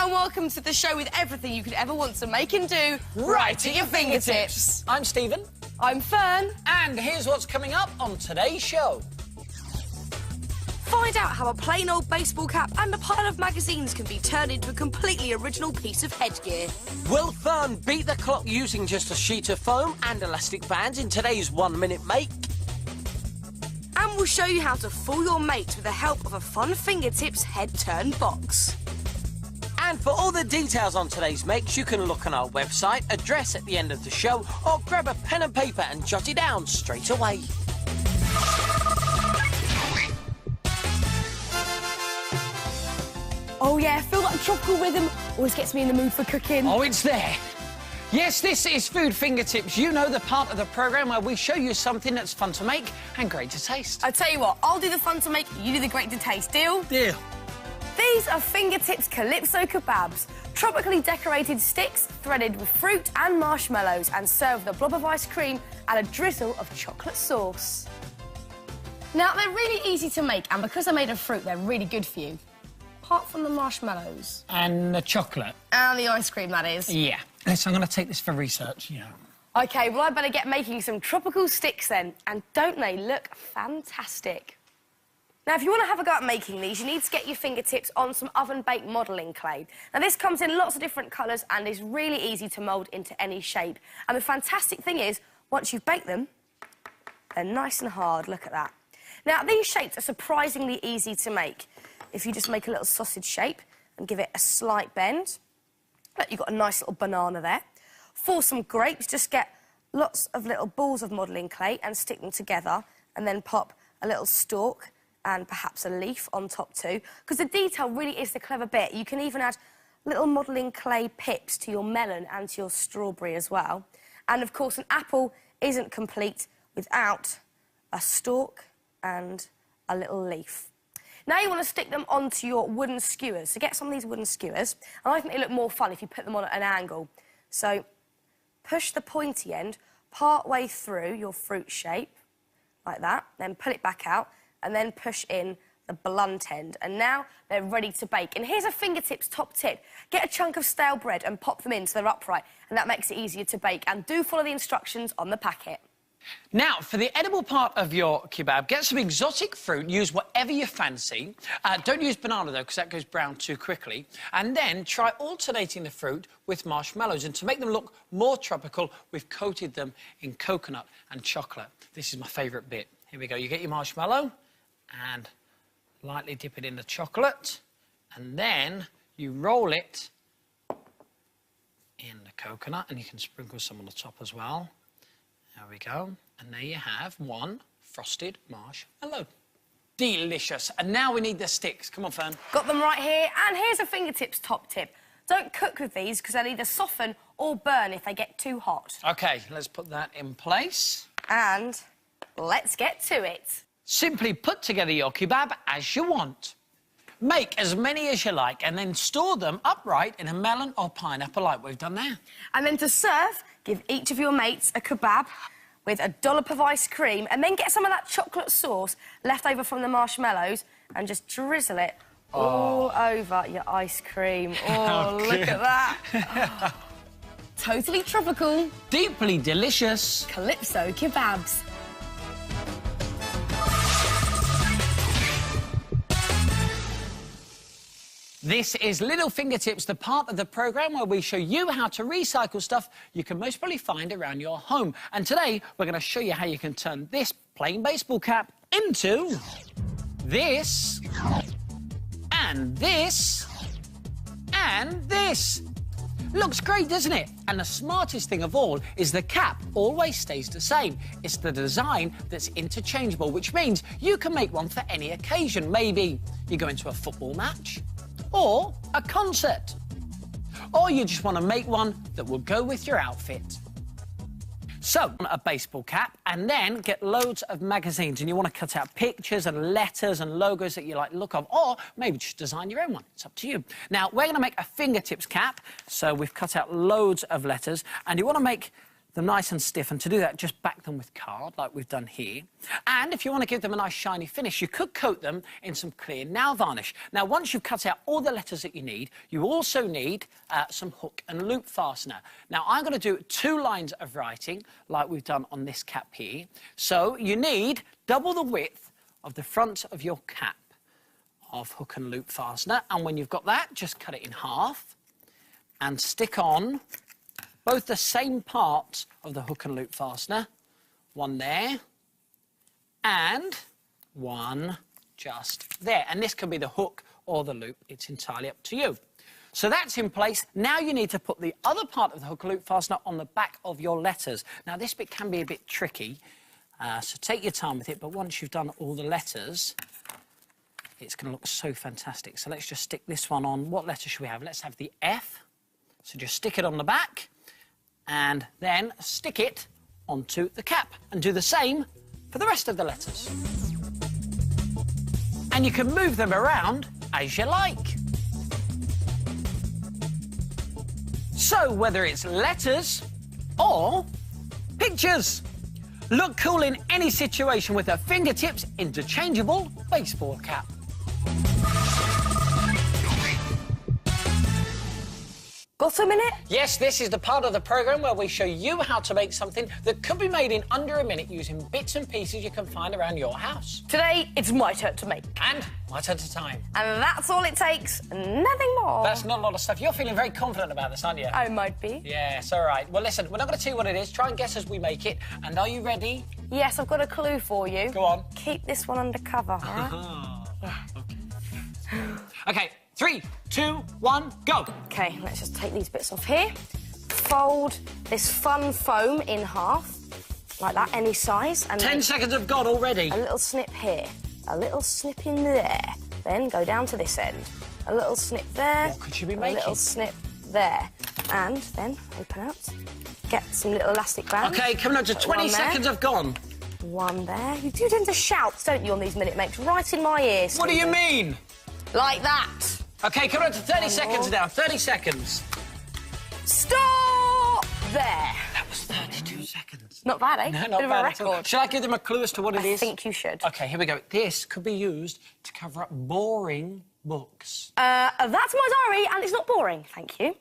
Welcome to the show with everything you could ever want to make and do right at your fingertips. I'm Stephen. I'm Fearne. And here's what's coming up on today's show. Find out how a plain old baseball cap and a pile of magazines can be turned into a completely original piece of headgear. Will Fearne beat the clock using just a sheet of foam and elastic bands in today's 1 minute make? And we'll show you how to fool your mate with the help of a fun fingertips head turn box. And for all the details on today's makes, you can look on our website, address at the end of the show, or grab a pen and paper and jot it down straight away. Oh yeah, feel that tropical rhythm always gets me in the mood for cooking. Oh, it's there. Yes, this is Food Fingertips. You know, the part of the programme where we show you something that's fun to make and great to taste. I tell you what, I'll do the fun to make, you do the great to taste. Deal? Deal. These are Fingertips Calypso Kebabs, tropically decorated sticks threaded with fruit and marshmallows and served with a blob of ice cream and a drizzle of chocolate sauce. Now, they're really easy to make, and because they're made of fruit, they're really good for you. Apart from the marshmallows. And the chocolate. And the ice cream, that is. Yeah. Listen, I'm going to take this for research, yeah. OK, well, I better get making some tropical sticks then. And don't they look fantastic? Now, if you want to have a go at making these, you need to get your fingertips on some oven-baked modelling clay. Now, this comes in lots of different colours and is really easy to mould into any shape. And the fantastic thing is, once you've baked them, they're nice and hard. Look at that. Now, these shapes are surprisingly easy to make. If you just make a little sausage shape and give it a slight bend. Look, you've got a nice little banana there. For some grapes, just get lots of little balls of modelling clay and stick them together and then pop a little stalk and perhaps a leaf on top too, because the detail really is the clever bit. You can even add little modelling clay pips to your melon and to your strawberry as well. And, of course, an apple isn't complete without a stalk and a little leaf. Now you want to stick them onto your wooden skewers. So get some of these wooden skewers, and I think they look more fun if you put them on at an angle. So push the pointy end part way through your fruit shape, like that, then pull it back out, and then push in the blunt end. And now they're ready to bake. And here's a fingertips top tip. Get a chunk of stale bread and pop them in so they're upright, and that makes it easier to bake. And do follow the instructions on the packet. Now, for the edible part of your kebab, get some exotic fruit, use whatever you fancy. Don't use banana, though, because that goes brown too quickly. And then try alternating the fruit with marshmallows. And to make them look more tropical, we've coated them in coconut and chocolate. This is my favourite bit. Here we go. You get your marshmallow and lightly dip it in the chocolate. And then you roll it in the coconut, and you can sprinkle some on the top as well. There we go. And there you have one frosted marshmallow. Delicious. And now we need the sticks. Come on, Fearne. Got them right here. And here's a fingertips top tip. Don't cook with these because they'll either soften or burn if they get too hot. OK, let's put that in place. And let's get to it. Simply put together your kebab as you want. Make as many as you like and then store them upright in a melon or pineapple like we've done there. And then to serve, give each of your mates a kebab with a dollop of ice cream and then get some of that chocolate sauce left over from the marshmallows and just drizzle it all over your ice cream. Oh, look at that. Totally tropical. Deeply delicious. Calypso Kebabs. This is Little Fingertips, the part of the programme where we show you how to recycle stuff you can most probably find around your home. And today, we're going to show you how you can turn this plain baseball cap into this, and this, and this. Looks great, doesn't it? And the smartest thing of all is the cap always stays the same. It's the design that's interchangeable, which means you can make one for any occasion. Maybe you go into a football match, or a concert, or you just want to make one that will go with your outfit. So, a baseball cap, and then get loads of magazines, and you want to cut out pictures and letters and logos that you like the look of, or maybe just design your own one. It's up to you. Now, we're going to make a fingertips cap, so we've cut out loads of letters, and you want to make them nice and stiff, and to do that, just back them with card, like we've done here. And if you want to give them a nice shiny finish, you could coat them in some clear nail varnish. Now, once you've cut out all the letters that you need, you also need some hook and loop fastener. Now, I'm going to do 2 lines of writing, like we've done on this cap here. So, you need double the width of the front of your cap of hook and loop fastener, and when you've got that, just cut it in half and stick on both the same parts of the hook and loop fastener, one there, and one just there. And this can be the hook or the loop, it's entirely up to you. So that's in place. Now you need to put the other part of the hook and loop fastener on the back of your letters. Now this bit can be a bit tricky, so take your time with it, but once you've done all the letters, it's going to look so fantastic. So let's just stick this one on. What letter should we have? Let's have the F. So just stick it on the back, and then stick it onto the cap, and do the same for the rest of the letters. And you can move them around as you like. So whether it's letters or pictures, look cool in any situation with a fingertips interchangeable baseball cap. Got a minute? Yes, this is the part of the programme where we show you how to make something that could be made in under a minute using bits and pieces you can find around your house. Today, it's my turn to make. And my turn to time. And that's all it takes, nothing more. That's not a lot of stuff. You're feeling very confident about this, aren't you? I might be. Yes, all right. Well, listen, we're not going to tell you what it is. Try and guess as we make it. And are you ready? Yes, I've got a clue for you. Go on. Keep this one undercover, huh? Yeah. OK, 3, 2, 1, go. OK, let's just take these bits off here. Fold this fun foam in half, like that, any size. And 10 seconds have gone already. A little snip here, a little snip in there. Then go down to this end. A little snip there. What could you be making? A little snip there. And then open out. Get some little elastic bands. OK, coming up to 20 seconds have gone. One there. You do tend to shout, don't you, on these minute makes, right in my ear. What do you mean? Like that. OK, coming up to 30 seconds now. 30 seconds. Stop there. That was 32 seconds. Not bad, eh? No, not Bit bad of a at all. record. Should I give them a clue as to what it is? I think you should. OK, here we go. This could be used to cover up boring books. That's my diary, and it's not boring, thank you.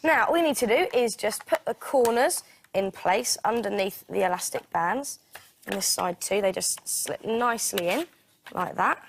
Now, all you need to do is just put the corners in place underneath the elastic bands. And this side too, they just slip nicely in, like that.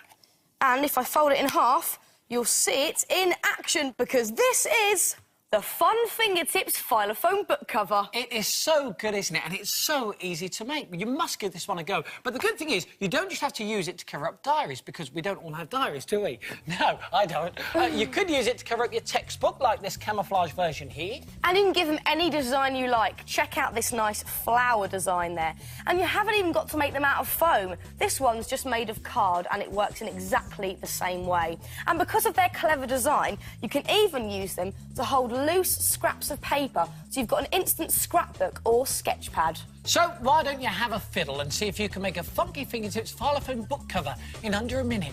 And if I fold it in half, you'll see it in action, because this is the Fun Fingertips Fila Foam book cover. It is so good, isn't it? And it's so easy to make. You must give this one a go. But the good thing is, you don't just have to use it to cover up diaries, because we don't all have diaries, do we? No, I don't. You could use it to cover up your textbook, like this camouflage version here. And you can give them any design you like. Check out this nice flower design there. And you haven't even got to make them out of foam. This one's just made of card, and it works in exactly the same way. And because of their clever design, you can even use them to hold loose scraps of paper, so you've got an instant scrapbook or sketch pad. So why don't you have a fiddle and see if you can make a funky fingertips Fila Foam book cover in under a minute?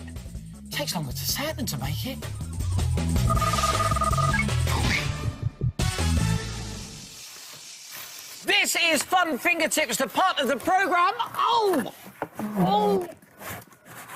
It takes longer to say it than to make it. This is Fun Fingertips, the part of the programme. Oh! Oh!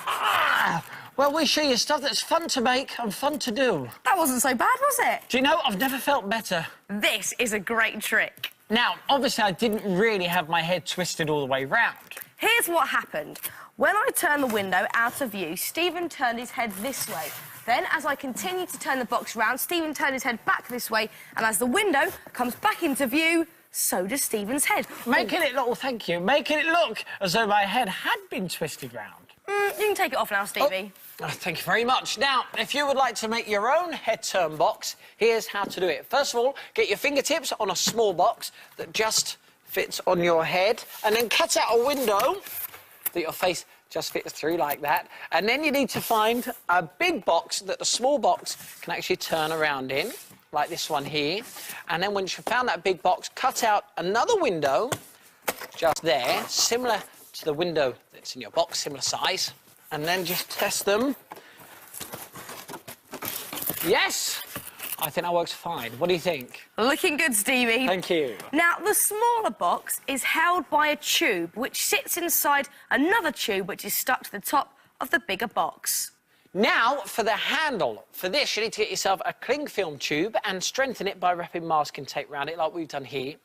Ah! Well, we show you stuff that's fun to make and fun to do. That wasn't so bad, was it? Do you know, I've never felt better. This is a great trick. Now, obviously, I didn't really have my head twisted all the way round. Here's what happened. When I turned the window out of view, Stephen turned his head this way. Then, as I continued to turn the box round, Stephen turned his head back this way, and as the window comes back into view, so does Stephen's head. Making it look, thank you, making it look as though my head had been twisted round. You can take it off now, Stevie. Oh, thank you very much. Now, if you would like to make your own head turn box, here's how to do it. First of all, get your fingertips on a small box that just fits on your head, and then cut out a window that your face just fits through like that. And then you need to find a big box that the small box can actually turn around in, like this one here. And then once you've found that big box, cut out another window just there, similar to the window that's in your box, similar size. And then just test them. Yes! I think that works fine. What do you think? Looking good, Stevie. Thank you. Now, the smaller box is held by a tube which sits inside another tube which is stuck to the top of the bigger box. Now, for the handle. For this, you need to get yourself a cling film tube and strengthen it by wrapping masking tape around it, like we've done here.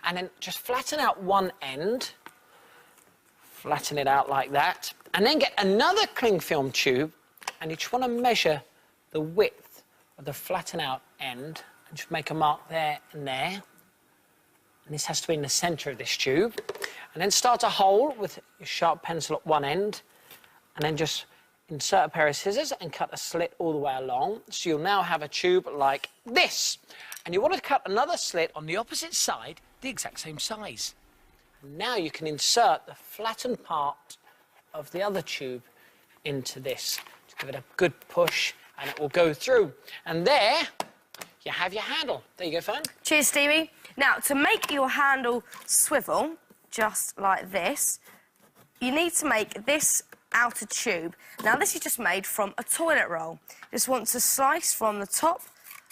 And then just flatten out one end. Flatten it out like that. And then get another cling film tube, and you just want to measure the width of the flatten out end, and just make a mark there and there. And this has to be in the centre of this tube. And then start a hole with your sharp pencil at one end, and then just insert a pair of scissors and cut a slit all the way along. So you'll now have a tube like this. And you want to cut another slit on the opposite side, the exact same size. And now you can insert the flattened part of the other tube into this. Just give it a good push and it will go through. And there you have your handle. There you go, Fearne. Cheers, Stevie. Now, to make your handle swivel, just like this, you need to make this outer tube. Now, this is just made from a toilet roll. Just want to slice from the top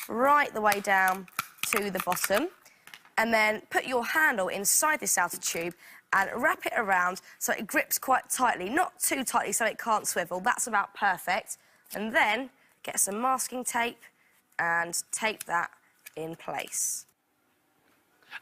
right the way down to the bottom, and then put your handle inside this outer tube and wrap it around so it grips quite tightly, not too tightly so it can't swivel. That's about perfect. And then get some masking tape and tape that in place.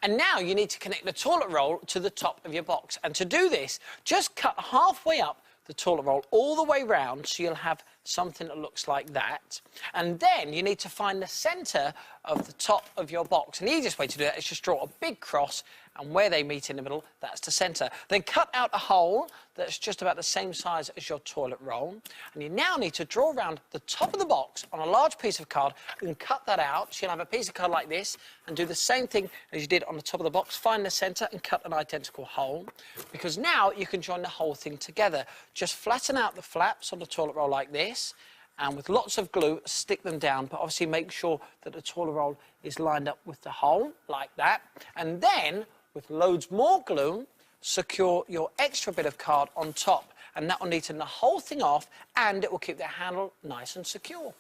And now you need to connect the toilet roll to the top of your box. And to do this, just cut halfway up the toilet roll all the way round so you'll have something that looks like that. And then you need to find the centre of the top of your box. And the easiest way to do that is just draw a big cross, and where they meet in the middle, that's the centre. Then cut out a hole that's just about the same size as your toilet roll. And you now need to draw around the top of the box on a large piece of card and cut that out. So you'll have a piece of card like this, and do the same thing as you did on the top of the box. Find the centre and cut an identical hole, because now you can join the whole thing together. Just flatten out the flaps on the toilet roll like this, and with lots of glue, stick them down, but obviously make sure that the toilet roll is lined up with the hole, like that. And then, with loads more glue, secure your extra bit of card on top, and that will neaten the whole thing off, and it will keep the handle nice and secure.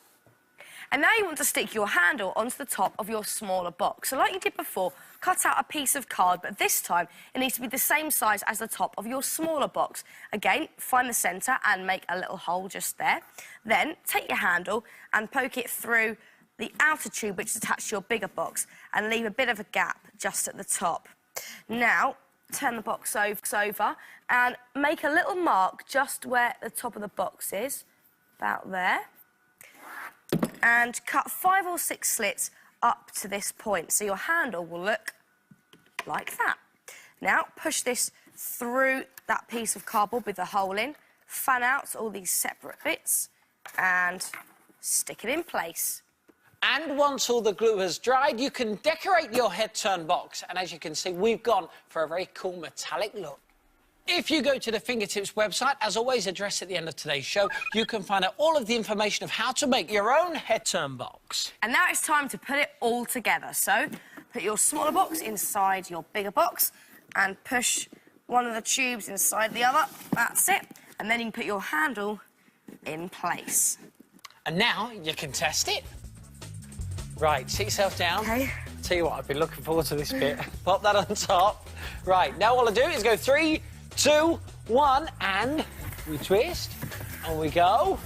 And now you want to stick your handle onto the top of your smaller box. So like you did before, cut out a piece of card, but this time it needs to be the same size as the top of your smaller box. Again, find the centre and make a little hole just there. Then take your handle and poke it through the outer tube which is attached to your bigger box, and leave a bit of a gap just at the top. Now, turn the box over and make a little mark just where the top of the box is, about there. And cut 5 or 6 slits up to this point, so your handle will look like that. Now, push this through that piece of cardboard with the hole in, fan out all these separate bits, and stick it in place. And once all the glue has dried, you can decorate your head-turn box. And as you can see, we've gone for a very cool metallic look. If you go to the Fingertips website, as always, addressed at the end of today's show, you can find out all of the information of how to make your own head-turn box. And now it's time to put it all together. So, put your smaller box inside your bigger box and push one of the tubes inside the other. That's it. And then you can put your handle in place. And now you can test it. Right, sit yourself down. OK. Tell you what, I've been looking forward to this bit. Pop that on top. Right, now all I do is go 3, 2, 1, and we twist, and we go,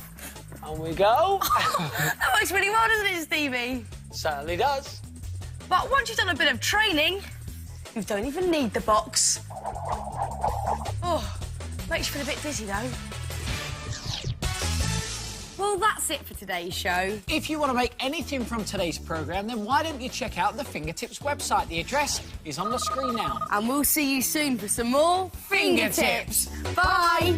and we go. That works really well, doesn't it, Stevie? Certainly does. But once you've done a bit of training, you don't even need the box. Oh, makes you feel a bit dizzy, though. Well, that's it for today's show. If you want to make anything from today's programme, then why don't you check out the Fingertips website? The address is on the screen now. And we'll see you soon for some more Fingertips. Bye!